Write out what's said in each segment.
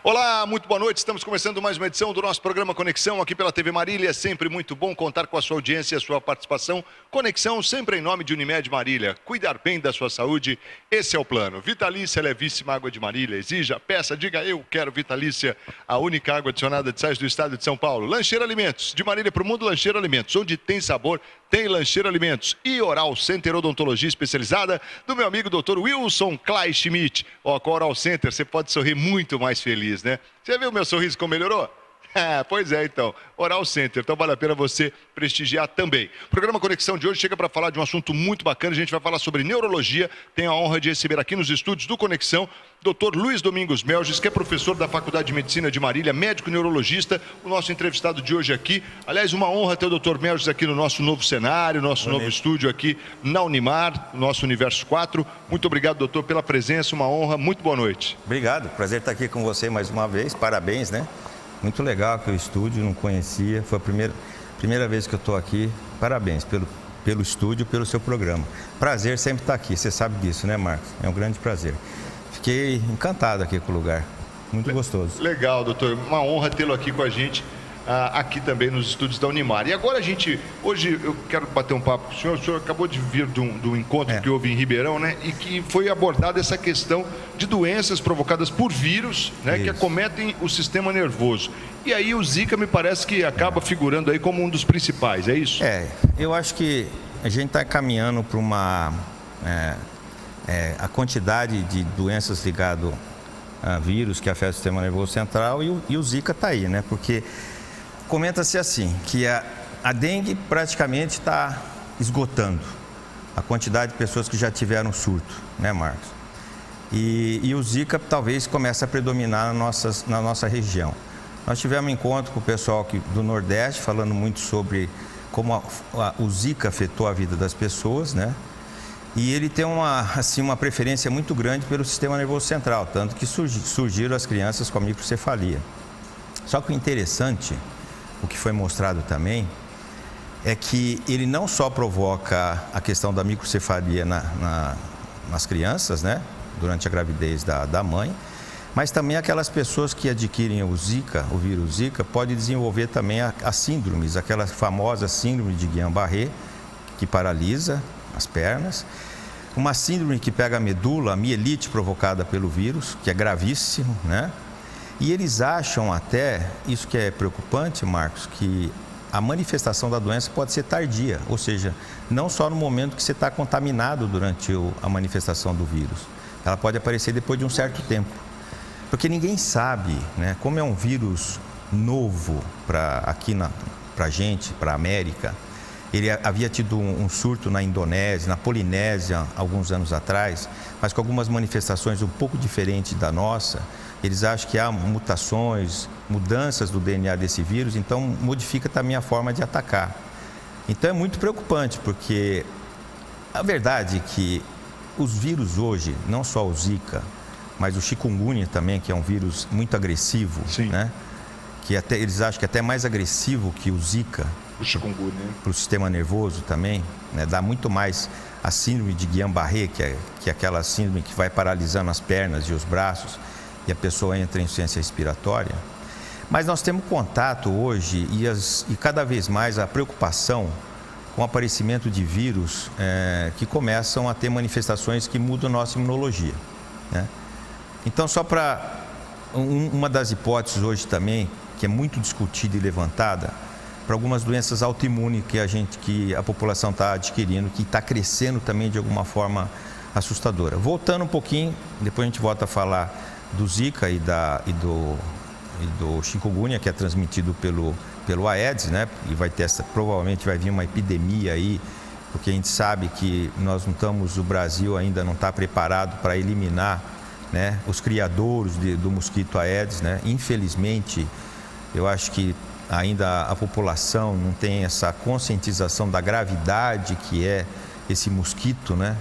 Olá, muito boa noite. Estamos começando mais uma edição do nosso programa Conexão aqui pela TV Marília. É sempre muito bom contar com a sua audiência e a sua participação. Conexão sempre em nome de Unimed Marília. Cuidar bem da sua saúde, esse é o plano. Vitalícia, levíssima água de Marília. Exija, peça, diga eu quero Vitalícia, a única água adicionada de sais do estado de São Paulo. Lancheira Alimentos, de Marília para o mundo, Lancheira Alimentos. Onde tem sabor, tem Lancheira Alimentos. E Oral Center Odontologia Especializada, do meu amigo Dr. Wilson Clay Schmidt. Ó, com a Oral Center você pode sorrir muito mais feliz, né? Você viu meu sorriso como melhorou? Pois é, então. Oral Center. Então vale a pena você prestigiar também. O programa Conexão de hoje chega para falar de um assunto muito bacana. A gente vai falar sobre neurologia. Tenho a honra de receber aqui nos estúdios do Conexão Dr. Luiz Domingos Melges, que é professor da Faculdade de Medicina de Marília, médico neurologista, o nosso entrevistado de hoje aqui. Aliás, uma honra ter o Dr. Melges aqui no nosso novo cenário, nosso novo estúdio aqui na Unimar, nosso Universo 4. Muito obrigado, doutor, pela presença, uma honra. Muito boa noite. Obrigado, prazer estar aqui com você mais uma vez. Parabéns, né? Muito legal que o estúdio, não conhecia, foi a primeira vez que eu estou aqui. Parabéns pelo estúdio, pelo seu programa. Prazer sempre estar aqui, você sabe disso, né, Marcos? É um grande prazer. Fiquei encantado aqui com o lugar, muito gostoso. Legal, doutor, uma honra tê-lo aqui com a gente, aqui também nos estúdios da Unimar. E agora hoje eu quero bater um papo com o senhor acabou de vir de um encontro que houve em Ribeirão, né? E que foi abordada essa questão de doenças provocadas por vírus, né? Que acometem o sistema nervoso. E aí o Zika me parece que acaba figurando aí como um dos principais, é isso? Eu acho que a gente está caminhando para uma... a quantidade de doenças ligadas a vírus que afetam o sistema nervoso central e o Zika está aí, né? Porque comenta-se assim, que a dengue praticamente está esgotando a quantidade de pessoas que já tiveram surto, né, Marcos? E o Zika talvez comece a predominar na nossa região. Nós tivemos um encontro com o pessoal do Nordeste, falando muito sobre como o Zika afetou a vida das pessoas, né? E ele tem uma preferência muito grande pelo sistema nervoso central, tanto que surgiram as crianças com a microcefalia. Só que o interessante, o que foi mostrado também, é que ele não só provoca a questão da microcefalia nas crianças, né, durante a gravidez da mãe, mas também aquelas pessoas que adquirem o vírus Zika, podem desenvolver também as síndromes, aquela famosa síndrome de Guillain-Barré, que paralisa as pernas, uma síndrome que pega a medula, a mielite provocada pelo vírus, que é gravíssimo, né? E eles acham até, isso que é preocupante, Marcos, que a manifestação da doença pode ser tardia, ou seja, não só no momento que você está contaminado durante a manifestação do vírus, ela pode aparecer depois de um certo tempo, porque ninguém sabe, né? Como é um vírus novo para a gente, para a América. Ele havia tido um surto na Indonésia, na Polinésia, alguns anos atrás, mas com algumas manifestações um pouco diferentes da nossa. Eles acham que há mutações, mudanças do DNA desse vírus, então modifica também a forma de atacar. Então é muito preocupante, porque a verdade é que os vírus hoje, não só o Zika, mas o chikungunya também, que é um vírus muito agressivo, né? Que eles acham que é até mais agressivo que o Zika. O chikungunya. Para o sistema nervoso também, né? Dá muito mais a síndrome de Guillain-Barré, que é aquela síndrome que vai paralisando as pernas e os braços e a pessoa entra em insuficiência respiratória. Mas nós temos contato hoje e cada vez mais a preocupação com o aparecimento de vírus que começam a ter manifestações que mudam a nossa imunologia, né? Então, só para uma das hipóteses hoje também, que é muito discutida e levantada, para algumas doenças autoimunes que a população está adquirindo, que está crescendo também de alguma forma assustadora. Voltando um pouquinho, depois a gente volta a falar do Zika e do chikungunya, que é transmitido pelo Aedes, né? E provavelmente vai vir uma epidemia aí, porque a gente sabe que o Brasil ainda não está preparado para eliminar, né, os criadores do mosquito Aedes, né? Infelizmente, eu acho que ainda a população não tem essa conscientização da gravidade que é esse mosquito, né?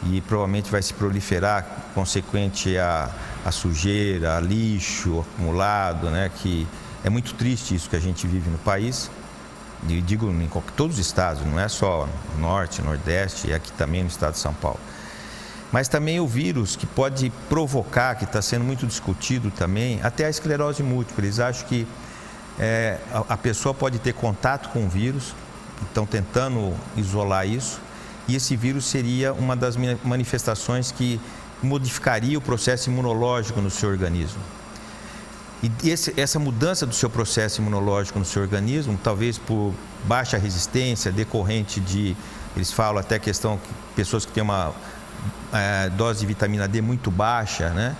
E provavelmente vai se proliferar consequente a sujeira, a lixo acumulado, né? Que é muito triste isso que a gente vive no país. E digo em todos os estados, não é só Norte, Nordeste, e aqui também no estado de São Paulo. Mas também o vírus que pode provocar, que está sendo muito discutido também, até a esclerose múltipla. Eles acham que a pessoa pode ter contato com o vírus, estão tentando isolar isso, e esse vírus seria uma das manifestações que modificaria o processo imunológico no seu organismo. E essa mudança do seu processo imunológico no seu organismo, talvez por baixa resistência, decorrente de, eles falam até questão que pessoas que têm uma dose de vitamina D muito baixa, né,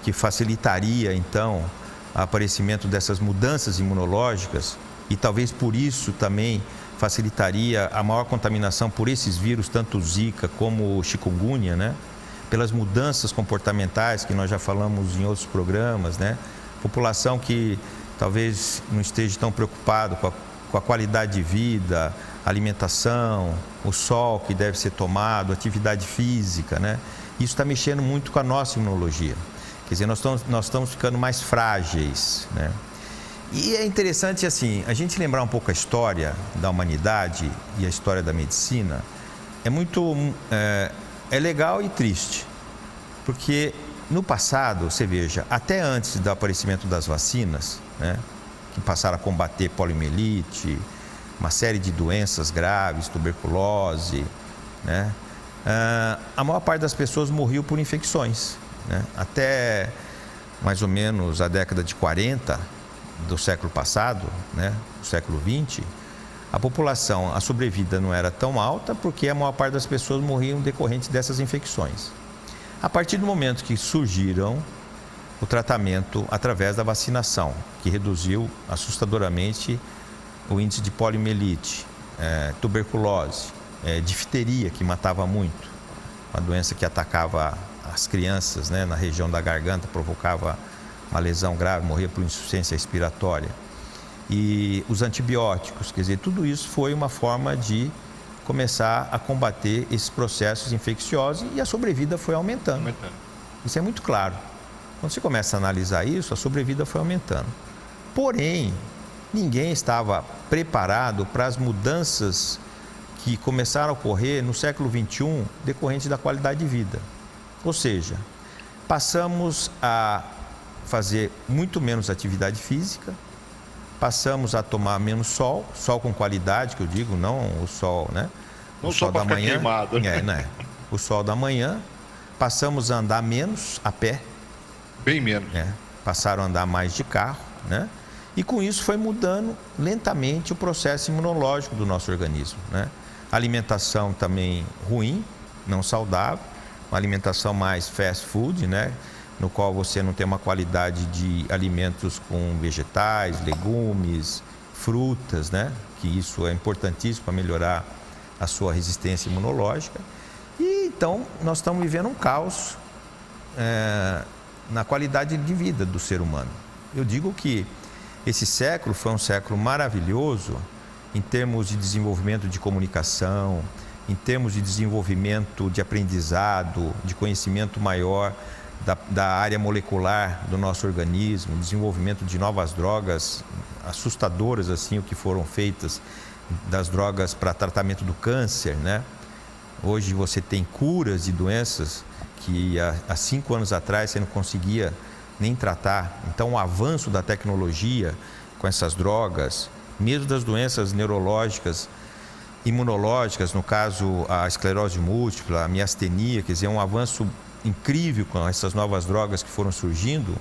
que facilitaria então o aparecimento dessas mudanças imunológicas, e talvez por isso também facilitaria a maior contaminação por esses vírus, tanto o Zika como o chikungunya, né, pelas mudanças comportamentais que nós já falamos em outros programas, né, população que talvez não esteja tão preocupado com a qualidade de vida, alimentação, o sol que deve ser tomado, atividade física, né? Isso está mexendo muito com a nossa imunologia. Quer dizer, nós estamos ficando mais frágeis, né? E é interessante, assim, a gente lembrar um pouco a história da humanidade e a história da medicina. É legal e triste, porque no passado, você veja, até antes do aparecimento das vacinas, né, que passaram a combater poliomielite, uma série de doenças graves, tuberculose, né, a maior parte das pessoas morriam por infecções, né? Até mais ou menos a década de 40 do século passado, né, do século 20, a população, a sobrevida não era tão alta porque a maior parte das pessoas morriam decorrente dessas infecções. A partir do momento que surgiram o tratamento através da vacinação, que reduziu assustadoramente o índice de poliomielite, tuberculose, difteria, que matava muito, uma doença que atacava as crianças, né, na região da garganta, provocava uma lesão grave, morria por insuficiência respiratória. E os antibióticos, quer dizer, tudo isso foi uma forma de começar a combater esses processos infecciosos, e a sobrevida foi aumentando. Isso é muito claro. Quando você começa a analisar isso, a sobrevida foi aumentando. Porém, ninguém estava preparado para as mudanças que começaram a ocorrer no século XXI, decorrente da qualidade de vida. Ou seja, passamos a fazer muito menos atividade física, passamos a tomar menos sol com qualidade, que eu digo, não o sol, né? Não o sol da manhã, queimado. Né? O sol da manhã. Passamos a andar menos a pé. Bem menos. Passaram a andar mais de carro, né? E com isso foi mudando lentamente o processo imunológico do nosso organismo, né? Alimentação também ruim, não saudável, uma alimentação mais fast food, né, no qual você não tem uma qualidade de alimentos com vegetais, legumes, frutas, né, que isso é importantíssimo para melhorar a sua resistência imunológica. E então nós estamos vivendo um caos na qualidade de vida do ser humano. Eu digo que esse século foi um século maravilhoso em termos de desenvolvimento de comunicação, em termos de desenvolvimento de aprendizado, de conhecimento maior da área molecular do nosso organismo, desenvolvimento de novas drogas assustadoras, assim, o que foram feitas das drogas para tratamento do câncer, né? Hoje você tem curas de doenças que há 5 anos atrás você não conseguia nem tratar. Então, o avanço da tecnologia com essas drogas, mesmo das doenças neurológicas, imunológicas, no caso a esclerose múltipla, a miastenia, quer dizer, um avanço incrível com essas novas drogas que foram surgindo,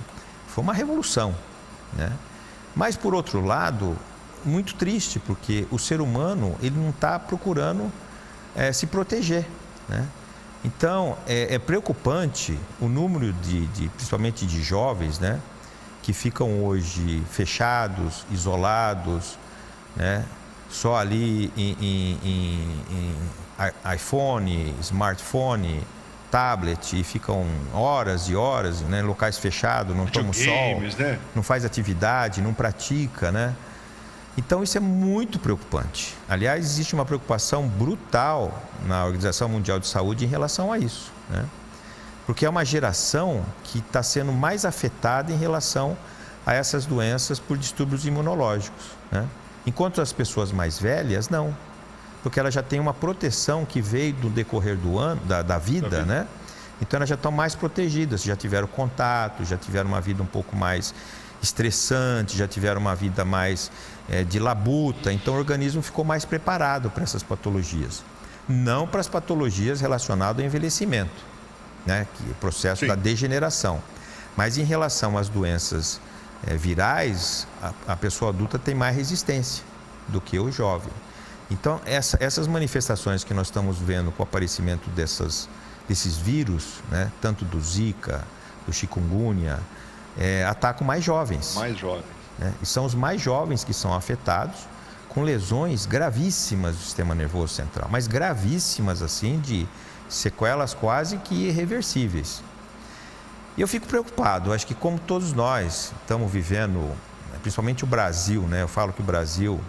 foi uma revolução, né? Mas, por outro lado, muito triste, porque o ser humano ele não está procurando se proteger, né? Então, é preocupante o número principalmente de jovens, né, que ficam hoje fechados, isolados, né, só ali em iPhone, smartphone, tablet, e ficam horas e horas, né, em locais fechados, não tomam sol, né? Não faz atividade, não pratica, né? Então, isso é muito preocupante. Aliás, existe uma preocupação brutal na Organização Mundial de Saúde em relação a isso, né? Porque é uma geração que está sendo mais afetada em relação a essas doenças por distúrbios imunológicos, né? Enquanto as pessoas mais velhas, não. Porque ela já tem uma proteção que veio do decorrer do ano, da vida, né? Então elas já estão mais protegidas, já tiveram contato, já tiveram uma vida um pouco mais estressante, já tiveram uma vida mais de labuta. Então o organismo ficou mais preparado para essas patologias. Não para as patologias relacionadas ao envelhecimento, né? Que é o processo da degeneração. Mas em relação às doenças virais, a pessoa adulta tem mais resistência do que o jovem. Então, essas manifestações que nós estamos vendo com o aparecimento desses vírus, né, tanto do Zika, do chikungunya, atacam mais jovens. Mais jovens. Né? E são os mais jovens que são afetados com lesões gravíssimas do sistema nervoso central, mas gravíssimas assim, de sequelas quase que irreversíveis. E eu fico preocupado, acho que como todos nós estamos vivendo, principalmente o Brasil, né? Eu falo que o Brasil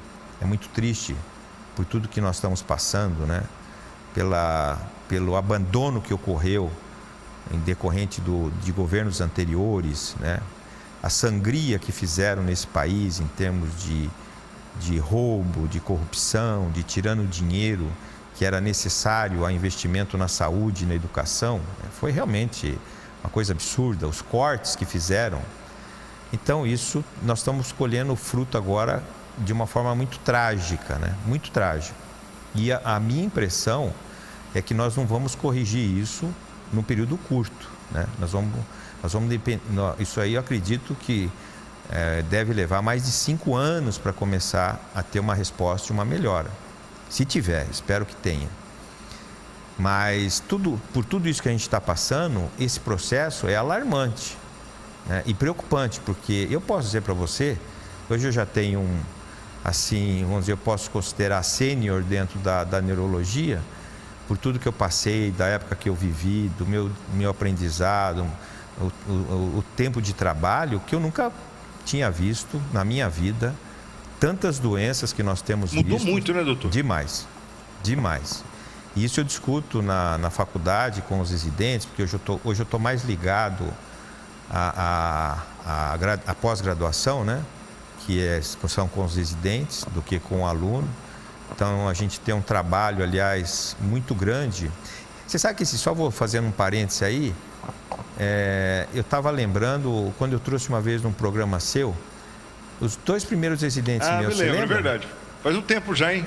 é muito triste por tudo que nós estamos passando, né? Pelo abandono que ocorreu em decorrente de governos anteriores, né? A sangria que fizeram nesse país em termos de roubo, de corrupção, de tirando dinheiro que era necessário a investimento na saúde e na educação, foi realmente uma coisa absurda, os cortes que fizeram. Então isso, nós estamos colhendo o fruto agora de uma forma muito trágica, né? Muito trágica. E a minha impressão é que nós não vamos corrigir isso num período curto, né? Isso aí eu acredito que deve levar mais de 5 anos para começar a ter uma resposta e uma melhora. Se tiver, espero que tenha. Mas por tudo isso que a gente está passando, esse processo é alarmante, né? E preocupante, porque eu posso dizer para você, hoje eu já tenho assim, vamos dizer, eu posso considerar sênior dentro da neurologia, por tudo que eu passei, da época que eu vivi, do meu aprendizado, o tempo de trabalho, que eu nunca tinha visto na minha vida tantas doenças que nós temos visto. Mudou muito, né, doutor? Demais, demais. E isso eu discuto na faculdade com os residentes, porque hoje eu estou mais ligado à pós-graduação, né? Que são com os residentes do que com o aluno. Então a gente tem um trabalho, aliás, muito grande. Você sabe que, só vou fazendo um parêntese aí, eu estava lembrando, quando eu trouxe uma vez num programa seu, os 2 primeiros residentes meus. Me lembro, é verdade. Faz um tempo já, hein?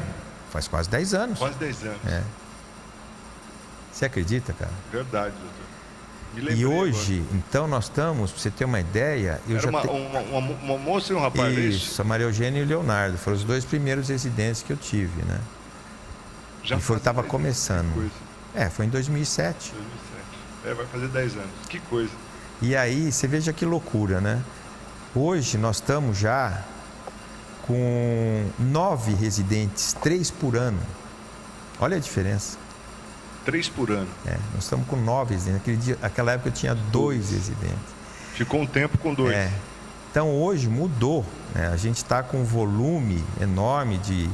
Faz quase 10 anos. Quase 10 anos. Você acredita, cara? Verdade, doutor. Me lembrei E hoje, agora. então, nós estamos, para você ter uma ideia... Era uma moça e um rapaz, isso, a Maria Eugênia e o Leonardo. Foram os 2 primeiros residentes que eu tive, né? Já estava começando. Foi em 2007. 2007. Vai fazer 10 anos. Que coisa. E aí, você veja que loucura, né? Hoje nós estamos já com 9 residentes, 3 por ano. Olha a diferença. 3 por ano. Nós estamos com 9 residentes. Naquela época eu tinha 2 residentes. Ficou um tempo com 2. Então hoje mudou, né? A gente está com um volume enorme de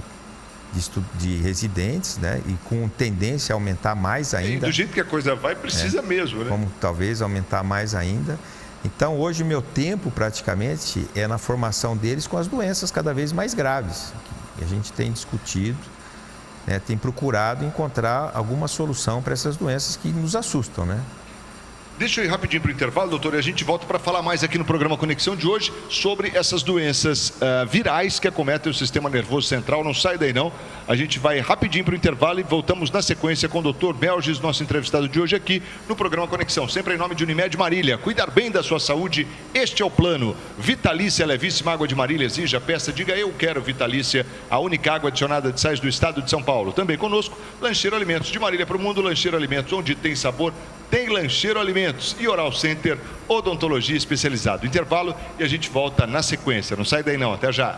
residentes, né? E com tendência a aumentar mais ainda. Do jeito que a coisa vai, precisa mesmo, né? Como talvez aumentar mais ainda. Então hoje meu tempo praticamente é na formação deles com as doenças cada vez mais graves. E a gente tem discutido, né? Tem procurado encontrar alguma solução para essas doenças que nos assustam, né? Deixa eu ir rapidinho para o intervalo, doutor, e a gente volta para falar mais aqui no programa Conexão de hoje sobre essas doenças virais que acometem o sistema nervoso central. Não sai daí não, a gente vai rapidinho para o intervalo e voltamos na sequência com o doutor Belges, nosso entrevistado de hoje aqui no programa Conexão, sempre em nome de Unimed Marília. Cuidar bem da sua saúde, este é o plano. Vitalícia, levíssima água de Marília, exija, peça, diga eu quero Vitalícia, a única água adicionada de sais do estado de São Paulo. Também conosco, Lancheiro Alimentos, de Marília para o mundo, Lancheiro Alimentos, onde tem sabor, tem Lancheiro Alimentos e Oral Center, odontologia especializada. Intervalo e a gente volta na sequência. Não sai daí não, até já.